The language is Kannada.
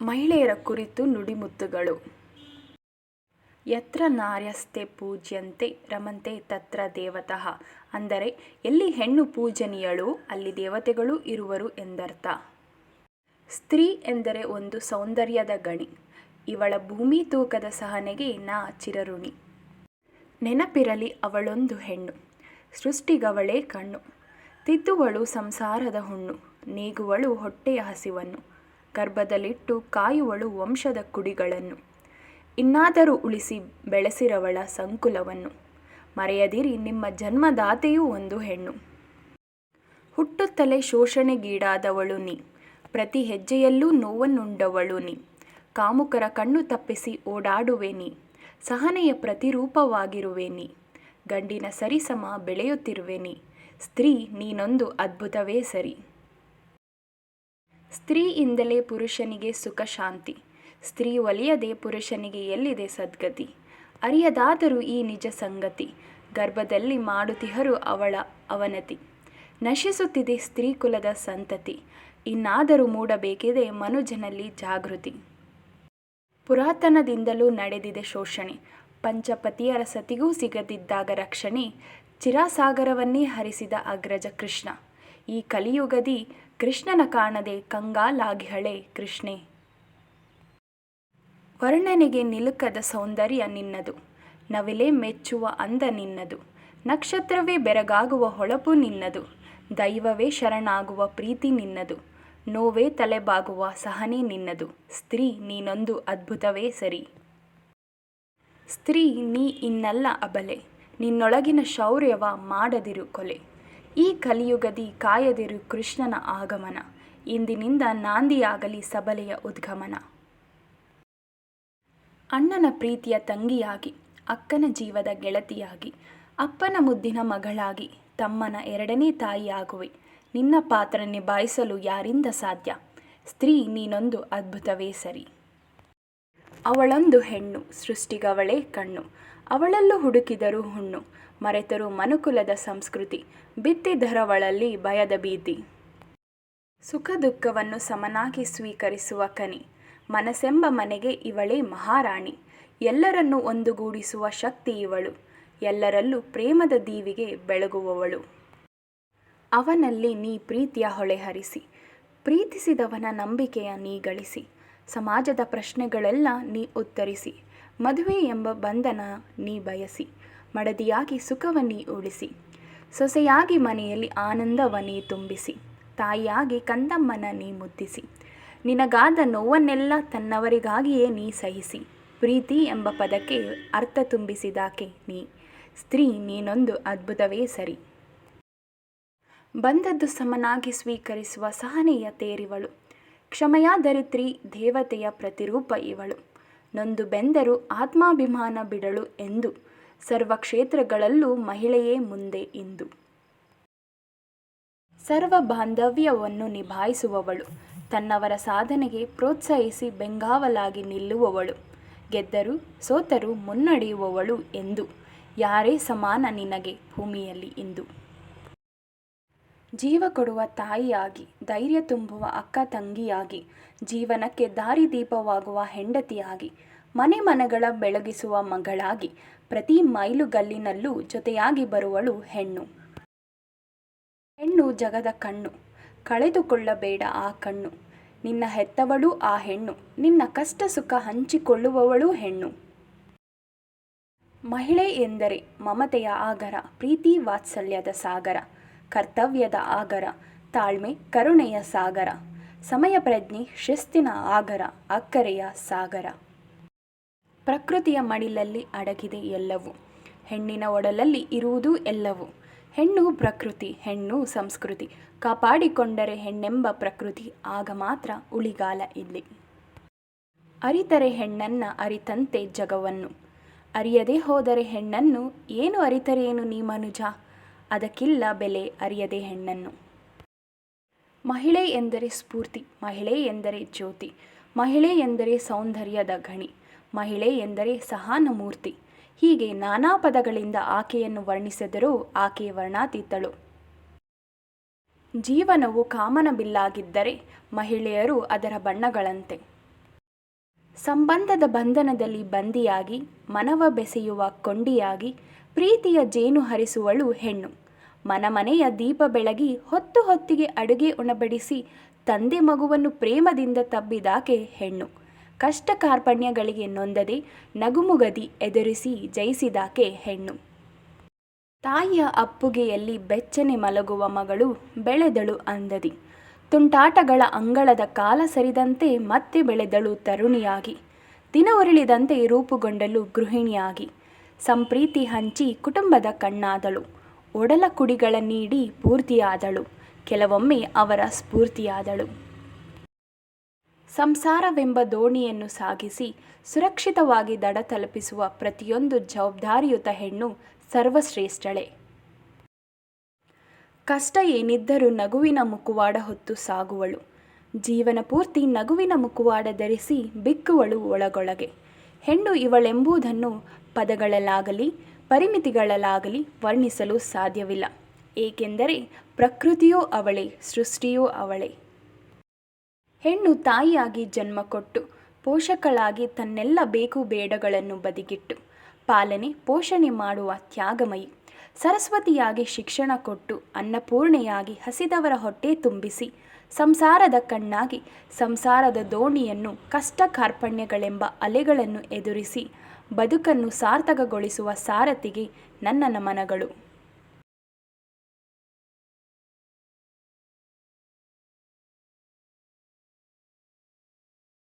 ಮಹಿಳೆಯರ ಕುರಿತು ನುಡಿಮುತ್ತುಗಳು. ಯತ್ರ ನಾರ್ಯಸ್ತೆ ಪೂಜ್ಯಂತೆ ರಮಂತೆ ತತ್ರ ದೇವತಃ. ಅಂದರೆ ಎಲ್ಲಿ ಹೆಣ್ಣು ಪೂಜನೀಯಳೋ ಅಲ್ಲಿ ದೇವತೆಗಳು ಇರುವರು ಎಂದರ್ಥ. ಸ್ತ್ರೀ ಎಂದರೆ ಒಂದು ಸೌಂದರ್ಯದ ಗಣಿ. ಇವಳ ಭೂಮಿ ತೂಕದ ಸಹನೆಗೆ ನಾ ಚಿರಋಣಿ. ನೆನಪಿರಲಿ ಅವಳೊಂದು ಹೆಣ್ಣು, ಸೃಷ್ಟಿಗವಳೇ ಕಣ್ಣು. ತಿದ್ದುವಳು ಸಂಸಾರದ ಹುಣ್ಣು, ನೀಗುವಳು ಹೊಟ್ಟೆಯ ಹಸಿವನ್ನು. ಗರ್ಭದಲ್ಲಿಟ್ಟು ಕಾಯುವಳು ವಂಶದ ಕುಡಿಗಳನ್ನು. ಇನ್ನಾದರೂ ಉಳಿಸಿ ಬೆಳೆಸಿರವಳ ಸಂಕುಲವನ್ನು. ಮರೆಯದಿರಿ ನಿಮ್ಮ ಜನ್ಮದಾತೆಯೂ ಒಂದು ಹೆಣ್ಣು. ಹುಟ್ಟುತ್ತಲೇ ಶೋಷಣೆಗೀಡಾದವಳು ನೀ, ಪ್ರತಿ ಹೆಜ್ಜೆಯಲ್ಲೂ ನೋವನ್ನುಂಡವಳು ನೀ. ಕಾಮುಕರ ಕಣ್ಣು ತಪ್ಪಿಸಿ ಓಡಾಡುವೆ ನೀ, ಸಹನೆಯ ಪ್ರತಿರೂಪವಾಗಿರುವೆ ನೀ. ಗಂಡಿನ ಸರಿಸಮ ಬೆಳೆಯುತ್ತಿರುವೆ ನೀ, ಸ್ತ್ರೀ ನೀನೊಂದು ಅದ್ಭುತವೇ ಸರಿ. ಸ್ತ್ರೀಯಿಂದಲೇ ಪುರುಷನಿಗೆ ಸುಖ ಶಾಂತಿ, ಸ್ತ್ರೀ ಒಲಿಯದೆ ಪುರುಷನಿಗೆ ಎಲ್ಲಿದೆ ಸದ್ಗತಿ. ಅರಿಯದಾದರೂ ಈ ನಿಜ ಸಂಗತಿ, ಗರ್ಭದಲ್ಲಿ ಮಾಡುತ್ತಿಹರು ಅವಳ ಅವನತಿ. ನಶಿಸುತ್ತಿದೆ ಸ್ತ್ರೀ ಕುಲದ ಸಂತತಿ, ಇನ್ನಾದರೂ ಮೂಡಬೇಕಿದೆ ಮನುಜನಲ್ಲಿ ಜಾಗೃತಿ. ಪುರಾತನದಿಂದಲೂ ನಡೆದಿದೆ ಶೋಷಣೆ, ಪಂಚಪತಿಯರ ಸತಿಗೂ ಸಿಗದಿದ್ದಾಗ ರಕ್ಷಣೆ. ಚಿರಾಸಾಗರವನ್ನೇ ಹರಿಸಿದ ಅಗ್ರಜ ಕೃಷ್ಣ, ಈ ಕಲಿಯುಗದಿ ಕೃಷ್ಣನ ಕಾಣದೆ ಕಂಗಾಲಾಗಿಹಳೆ ಕೃಷ್ಣೆ. ವರ್ಣನೆಗೆ ನಿಲುಕದ ಸೌಂದರ್ಯ ನಿನ್ನದು, ನವಿಲೆ ಮೆಚ್ಚುವ ಅಂದ ನಿನ್ನದು. ನಕ್ಷತ್ರವೇ ಬೆರಗಾಗುವ ಹೊಳಪು ನಿನ್ನದು, ದೈವವೇ ಶರಣಾಗುವ ಪ್ರೀತಿ ನಿನ್ನದು. ನೋವೇ ತಲೆಬಾಗುವ ಸಹನೆ ನಿನ್ನದು, ಸ್ತ್ರೀ ನೀನೊಂದು ಅದ್ಭುತವೇ ಸರಿ. ಸ್ತ್ರೀ ನೀ ಇನ್ನಲ್ಲ ಅಬಲೆ, ನಿನ್ನೊಳಗಿನ ಶೌರ್ಯವ ಮಾಡದಿರು ಕೊಲೆ. ಈ ಕಲಿಯುಗದಿ ಕಾಯದಿರು ಕೃಷ್ಣನ ಆಗಮನ, ಇಂದಿನಿಂದ ನಾಂದಿಯಾಗಲಿ ಸಬಲೆಯ ಉದ್ಗಮನ. ಅಣ್ಣನ ಪ್ರೀತಿಯ ತಂಗಿಯಾಗಿ, ಅಕ್ಕನ ಜೀವದ ಗೆಳತಿಯಾಗಿ, ಅಪ್ಪನ ಮುದ್ದಿನ ಮಗಳಾಗಿ, ತಮ್ಮನ ಎರಡನೇ ತಾಯಿಯಾಗುವೆ. ನಿನ್ನ ಪಾತ್ರ ನಿಭಾಯಿಸಲು ಯಾರಿಂದ ಸಾಧ್ಯ, ಸ್ತ್ರೀ ನೀನೊಂದು ಅದ್ಭುತವೇ ಸರಿ. ಅವಳೊಂದು ಹೆಣ್ಣು, ಸೃಷ್ಟಿಗವಳೇ ಕಣ್ಣು. ಅವಳಲ್ಲೂ ಹುಡುಕಿದರು ಹುಣ್ಣು, ಮರೆತರು ಮನುಕುಲದ ಸಂಸ್ಕೃತಿ. ಬಿತ್ತಿದರವಳಲ್ಲಿ ಭಯದ ಭೀತಿ. ಸುಖ ದುಃಖವನ್ನು ಸಮನಾಗಿ ಸ್ವೀಕರಿಸುವ ಕನಿ, ಮನಸ್ಸೆಂಬ ಮನೆಗೆ ಇವಳೇ ಮಹಾರಾಣಿ. ಎಲ್ಲರನ್ನೂ ಒಂದುಗೂಡಿಸುವ ಶಕ್ತಿ ಇವಳು, ಎಲ್ಲರಲ್ಲೂ ಪ್ರೇಮದ ದೀವಿಗೆ ಬೆಳಗುವವಳು. ಅವನಲ್ಲಿ ನೀ ಪ್ರೀತಿಯ ಹೊಳೆ ಹರಿಸಿ, ಪ್ರೀತಿಸಿದವನ ನಂಬಿಕೆಯ ನೀ ಗಳಿಸಿ. ಸಮಾಜದ ಪ್ರಶ್ನೆಗಳೆಲ್ಲ ನೀ ಉತ್ತರಿಸಿ, ಮದುವೆ ಎಂಬ ಬಂಧನ ನೀ ಬಯಸಿ. ಮಡದಿಯಾಗಿ ಸುಖವ ನೀ ಉಳಿಸಿ, ಸೊಸೆಯಾಗಿ ಮನೆಯಲ್ಲಿ ಆನಂದವ ನೀ ತುಂಬಿಸಿ. ತಾಯಿಯಾಗಿ ಕಂದಮ್ಮನ ನೀ ಮುದ್ದಿಸಿ, ನಿನಗಾದ ನೋವನ್ನೆಲ್ಲ ತನ್ನವರಿಗಾಗಿಯೇ ನೀ ಸಹಿಸಿ. ಪ್ರೀತಿ ಎಂಬ ಪದಕ್ಕೆ ಅರ್ಥ ತುಂಬಿಸಿದಾಕೆ ನೀ, ಸ್ತ್ರೀ ನೀನೊಂದು ಅದ್ಭುತವೇ ಸರಿ. ಬಂದದ್ದು ಸಮನಾಗಿ ಸ್ವೀಕರಿಸುವ ಸಹನೆಯ ತೇರಿವಳು, ಕ್ಷಮೆಯ ಧರಿತ್ರಿ ದೇವತೆಯ ಪ್ರತಿರೂಪ ಇವಳು. ನೊಂದು ಬೆಂದರು ಆತ್ಮಾಭಿಮಾನ ಬಿಡಳು ಎಂದು, ಸರ್ವ ಕ್ಷೇತ್ರಗಳಲ್ಲೂ ಮಹಿಳೆಯೇ ಮುಂದೆ ಇಂದು. ಸರ್ವ ಬಾಂಧವ್ಯವನ್ನು ನಿಭಾಯಿಸುವವಳು, ತನ್ನವರ ಸಾಧನೆಗೆ ಪ್ರೋತ್ಸಾಹಿಸಿ ಬೆಂಗಾವಲಾಗಿ ನಿಲ್ಲುವವಳು. ಗೆದ್ದರು ಸೋತರೂ ಮುನ್ನಡೆಯುವವಳು ಎಂದು, ಯಾರೇ ಸಮಾನ ನಿನಗೆ ಭೂಮಿಯಲ್ಲಿ ಇಂದು. ಜೀವ ಕೊಡುವ ತಾಯಿಯಾಗಿ, ಧೈರ್ಯ ತುಂಬುವ ಅಕ್ಕ ತಂಗಿಯಾಗಿ, ಜೀವನಕ್ಕೆ ದಾರಿದೀಪವಾಗುವ ಹೆಂಡತಿಯಾಗಿ, ಮನೆ ಮನಗಳ ಬೆಳಗಿಸುವ ಮಗಳಾಗಿ, ಪ್ರತಿ ಮೈಲುಗಲ್ಲಿನಲ್ಲೂ ಜೊತೆಯಾಗಿ ಬರುವಳು ಹೆಣ್ಣು. ಹೆಣ್ಣು ಜಗದ ಕಣ್ಣು, ಕಳೆದುಕೊಳ್ಳಬೇಡ ಆ ಕಣ್ಣು. ನಿನ್ನ ಹೆತ್ತವಳು ಆ ಹೆಣ್ಣು, ನಿನ್ನ ಕಷ್ಟ ಸುಖ ಹಂಚಿಕೊಳ್ಳುವವಳು ಹೆಣ್ಣು. ಮಹಿಳೆ ಎಂದರೆ ಮಮತೆಯ ಆಗರ, ಪ್ರೀತಿ ವಾತ್ಸಲ್ಯದ ಸಾಗರ. ಕರ್ತವ್ಯದ ಆಗರ, ತಾಳ್ಮೆ ಕರುಣೆಯ ಸಾಗರ. ಸಮಯ ಪ್ರಜ್ಞೆ ಶಿಸ್ತಿನ ಆಗರ, ಅಕ್ಕರೆಯ ಸಾಗರ. ಪ್ರಕೃತಿಯ ಮಡಿಲಲ್ಲಿ ಅಡಗಿದೆ ಎಲ್ಲವೂ, ಹೆಣ್ಣಿನ ಒಡಲಲ್ಲಿ ಇರುವುದು ಎಲ್ಲವೂ. ಹೆಣ್ಣು ಪ್ರಕೃತಿ, ಹೆಣ್ಣು ಸಂಸ್ಕೃತಿ. ಕಾಪಾಡಿಕೊಂಡರೆ ಹೆಣ್ಣೆಂಬ ಪ್ರಕೃತಿ, ಆಗ ಮಾತ್ರ ಉಳಿಗಾಲ ಇಲ್ಲಿ. ಅರಿತರೆ ಹೆಣ್ಣನ್ನ ಅರಿತಂತೆ ಜಗವನ್ನು, ಅರಿಯದೇ ಹೋದರೆ ಹೆಣ್ಣನ್ನು ಏನು ಅರಿತರೇನು ನೀ ಮನುಜ. ಅದಕ್ಕಿಲ್ಲ ಬೆಲೆ ಅರಿಯದೆ ಹೆಣ್ಣನ್ನು. ಮಹಿಳೆ ಎಂದರೆ ಸ್ಫೂರ್ತಿ, ಮಹಿಳೆ ಎಂದರೆ ಜ್ಯೋತಿ, ಮಹಿಳೆ ಎಂದರೆ ಸೌಂದರ್ಯದ ಗಣಿ, ಮಹಿಳೆ ಎಂದರೆ ಸಹಾನುಮೂರ್ತಿ. ಹೀಗೆ ನಾನಾ ಪದಗಳಿಂದ ಆಕೆಯನ್ನು ವರ್ಣಿಸಿದರೂ ಆಕೆ ವರ್ಣಾತೀತಳು. ಜೀವನವು ಕಾಮನ ಬಿಲ್ಲಾಗಿದ್ದರೆ ಮಹಿಳೆಯರು ಅದರ ಬಣ್ಣಗಳಂತೆ. ಸಂಬಂಧದ ಬಂಧನದಲ್ಲಿ ಬಂದಿಯಾಗಿ ಮನವ ಬೆಸೆಯುವ ಕೊಂಡಿಯಾಗಿ ಪ್ರೀತಿಯ ಜೇನು ಹರಿಸುವಳು ಹೆಣ್ಣು. ಮನೆಯ ದೀಪ ಬೆಳಗಿ ಹೊತ್ತು ಹೊತ್ತಿಗೆ ಅಡುಗೆ ಉಣಬಡಿಸಿ ತಂದೆ ಮಗುವನ್ನು ಪ್ರೇಮದಿಂದ ತಬ್ಬಿದಾಕೆ ಹೆಣ್ಣು. ಕಷ್ಟ ಕಾರ್ಪಣ್ಯಗಳಿಗೆ ನೊಂದದೆ ನಗುಮುಗದಿ ಎದುರಿಸಿ ಜಯಿಸಿದಾಕೆ ಹೆಣ್ಣು. ತಾಯಿಯ ಅಪ್ಪುಗೆಯಲ್ಲಿ ಬೆಚ್ಚನೆ ಮಲಗುವ ಮಗಳು ಬೆಳೆದಳು ಅಂದದಿ. ತುಂಟಾಟಗಳ ಅಂಗಳದ ಕಾಲ ಸರಿದಂತೆ ಮತ್ತೆ ಬೆಳೆದಳು ತರುಣಿಯಾಗಿ. ದಿನ ಉರುಳಿದಂತೆ ರೂಪುಗೊಂಡಳು ಗೃಹಿಣಿಯಾಗಿ. ಸಂಪ್ರೀತಿ ಹಂಚಿ ಕುಟುಂಬದ ಕಣ್ಣಾದಳು. ಒಡಲ ಕುಡಿಗಳ ನೀಡಿ ಪೂರ್ತಿಯಾದಳು. ಕೆಲವೊಮ್ಮೆ ಅವರ ಸ್ಫೂರ್ತಿಯಾದಳು. ಸಂಸಾರವೆಂಬ ದೋಣಿಯನ್ನು ಸಾಗಿಸಿ ಸುರಕ್ಷಿತವಾಗಿ ದಡ ತಲುಪಿಸುವ ಪ್ರತಿಯೊಂದು ಜವಾಬ್ದಾರಿಯುತ ಹೆಣ್ಣು ಸರ್ವಶ್ರೇಷ್ಠಳೆ. ಕಷ್ಟ ಏನಿದ್ದರೂ ನಗುವಿನ ಮುಖವಾಡ ಹೊತ್ತು ಸಾಗುವಳು. ಜೀವನ ಪೂರ್ತಿ ನಗುವಿನ ಮುಖವಾಡ ಧರಿಸಿ ಬಿಕ್ಕುವಳು ಒಳಗೊಳಗೆ. ಹೆಣ್ಣು ಇವಳೆಂಬುದನ್ನು ಪದಗಳಲ್ಲಾಗಲಿ ಪರಿಮಿತಿಗಳಲ್ಲಾಗಲಿ ವರ್ಣಿಸಲು ಸಾಧ್ಯವಿಲ್ಲ. ಏಕೆಂದರೆ ಪ್ರಕೃತಿಯೂ ಅವಳೇ, ಸೃಷ್ಟಿಯೂ ಅವಳೇ. ಹೆಣ್ಣು ತಾಯಿಯಾಗಿ ಜನ್ಮ ಕೊಟ್ಟು ಪೋಷಕಳಾಗಿ ತನ್ನೆಲ್ಲ ಬೇಕು ಬೇಡಗಳನ್ನು ಬದಿಗಿಟ್ಟು ಪಾಲನೆ ಪೋಷಣೆ ಮಾಡುವ ತ್ಯಾಗಮಯಿ. ಸರಸ್ವತಿಯಾಗಿ ಶಿಕ್ಷಣ ಕೊಟ್ಟು ಅನ್ನಪೂರ್ಣೆಯಾಗಿ ಹಸಿದವರ ಹೊಟ್ಟೆ ತುಂಬಿಸಿ ಸಂಸಾರದ ಕಣ್ಣಾಗಿ ಸಂಸಾರದ ದೋಣಿಯನ್ನು ಕಷ್ಟ ಕಾರ್ಪಣ್ಯಗಳೆಂಬ ಅಲೆಗಳನ್ನು ಎದುರಿಸಿ ಬದುಕನ್ನು ಸಾರ್ಥಕಗೊಳಿಸುವ ಸಾರಥಿಗೆ ನನ್ನ ನಮನಗಳು.